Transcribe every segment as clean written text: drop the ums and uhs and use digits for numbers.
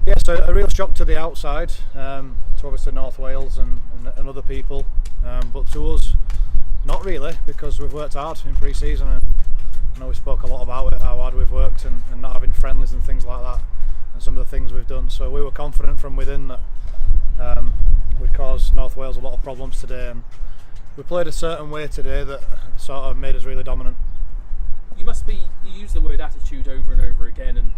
Yeah, so a real shock to the outside, to obviously North Wales and other people, but to us, not really, because we've worked hard in pre-season, and I know we spoke a lot about it, how hard we've worked, and not having friendlies and things like that, and some of the things we've done. So we were confident from within that we'd cause North Wales a lot of problems today, and we played a certain way today that sort of made us really dominant. You use the word attitude over and over again, and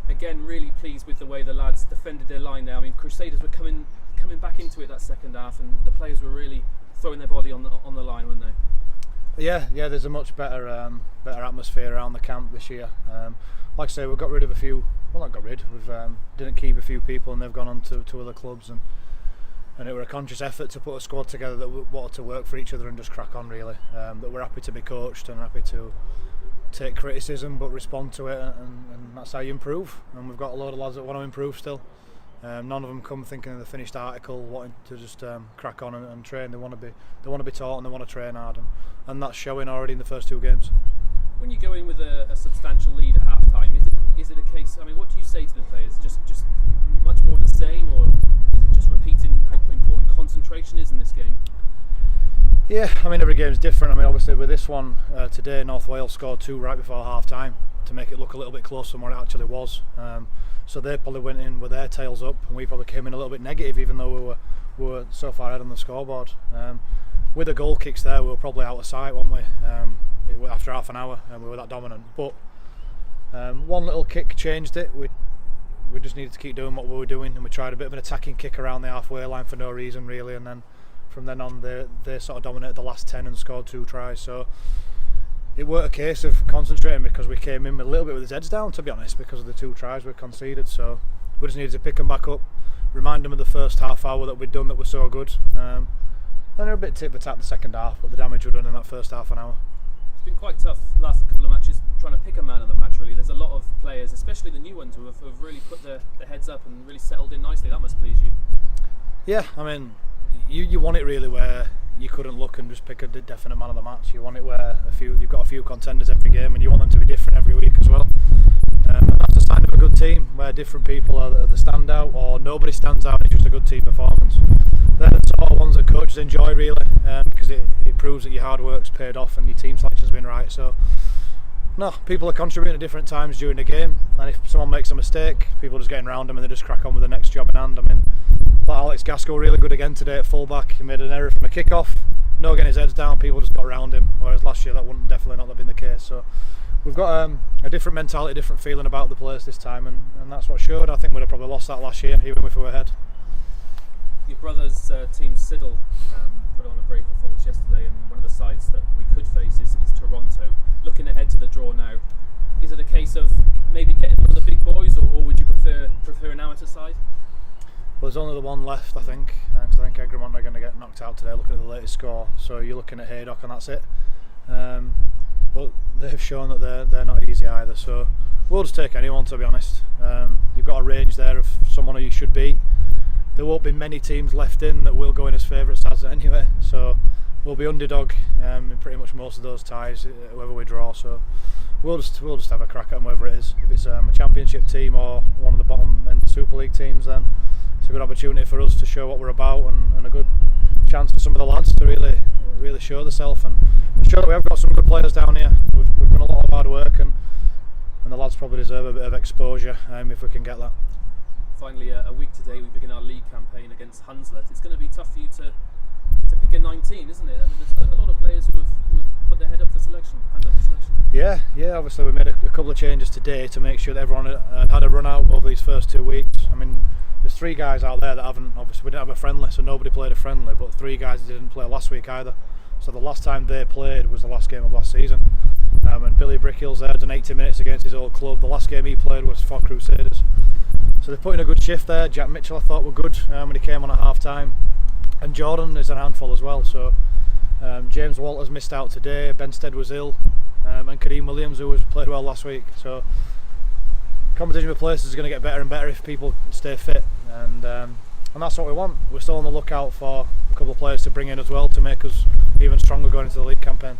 again really pleased with the way the lads defended their line there. I mean, Crusaders were coming back into it that second half, and the players were really throwing their body on the line, weren't they? Yeah, there's a much better atmosphere around the camp this year. Like I say, we've got rid of a few. Well, not got rid. We've didn't keep a few people, and they've gone on to other clubs, and it were a conscious effort to put a squad together that wanted to work for each other and just crack on, really. That we're happy to be coached and happy to take criticism but respond to it, and that's how you improve. And we've got a load of lads that want to improve still. None of them come thinking of the finished article, wanting to just crack on and train. They want to be taught, and they want to train hard, and that's showing already in the first 2 games. When you go in with a substantial lead at half time, is it a case, I mean, what do you say to the players? Just much more of the same, or is it just repeating how important concentration is in this game? Yeah, I mean, every game's different. I mean, obviously with this one today, North Wales scored 2 right before half time to make it look a little bit closer than what it actually was. So they probably went in with their tails up, and we probably came in a little bit negative, even though we were so far ahead on the scoreboard. With the goal kicks there, we were probably out of sight, weren't we? After half an hour, and we were that dominant. But one little kick changed it. We just needed to keep doing what we were doing, and we tried a bit of an attacking kick around the halfway line for no reason really, and then from then on they sort of dominated the last 10 and scored 2 tries. So it weren't a case of concentrating, because we came in a little bit with his heads down, to be honest, because of the 2 tries we conceded. So we just needed to pick them back up, remind them of the first half hour that we'd done that was so good, and they're a bit tit for tat the second half, but the damage we've done in that first half an hour. It's been quite tough the last couple of matches trying to pick a man of the match, really. There's a lot of players, especially the new ones, who have really put their heads up and really settled in nicely. That must please you. Yeah, I mean, you want it really where you couldn't look and just pick a definite man of the match. You want it where you've got a few contenders every game, and you want them to be different every week as well. And that's a sign of a good team, where different people are the standout, or nobody stands out. It's just a good team performance. They're the sort of ones that coaches enjoy, really, because it proves that your hard work's paid off and your team selection's been right. So, no, people are contributing at different times during the game, and if someone makes a mistake, people are just getting around them and they just crack on with the next job in hand. I mean, like Alex Gaskell, really good again today at fullback. He made an error from a kick-off, no getting his heads down, people just got around him, whereas last year that wouldn't definitely not have been the case. So we've got a different mentality, a different feeling about the place this time, and that's what showed. I think we'd have probably lost that last year, even if we were ahead. Your brother's team, Siddle, put on a great performance yesterday, and one of the sides that we could face is Toronto. Looking ahead to the draw now, is it a case of maybe getting one of the big boys, or would you prefer an amateur side? Well, there's only the one left, I think, because I think Egremont are going to get knocked out today, looking at the latest score. So you're looking at Haydock, and that's it. But they've shown that they're not easy either. So we'll just take anyone, to be honest. You've got a range there of someone who you should beat. There won't be many teams left in that will go in as favourites as anyway. So we'll be underdog in pretty much most of those ties, whoever we draw. So we'll just have a crack at them, whether it is. If it's a championship team or one of the bottom end Super League teams, then it's a good opportunity for us to show what we're about, and a good chance for some of the lads to really show themselves and show that we have got some good players down here. We've done a lot of hard work, and the lads probably deserve a bit of exposure if we can get that. Finally, a week today we begin our league campaign against Hunslet. It's going to be tough for you to pick a 19, isn't it? I mean, there's a lot of players who have put their hand up for selection. Yeah. Obviously, we made a couple of changes today to make sure that everyone had a run out over these first 2 weeks. I mean, there's 3 guys out there that haven't. Obviously, we didn't have a friendly, so nobody played a friendly. But 3 guys didn't play last week either. So the last time they played was the last game of last season. And Billy Brickhill's there done 80 minutes against his old club. The last game he played was for Crusaders. So they're putting a good shift there. Jack Mitchell, I thought, were good when he came on at half time, and Jordan is an handful as well. So James Walters missed out today. Benstead was ill, and Kareem Williams, who played well last week. So competition with places is going to get better and better if people stay fit, and that's what we want. We're still on the lookout for a couple of players to bring in as well to make us even stronger going into the league campaign.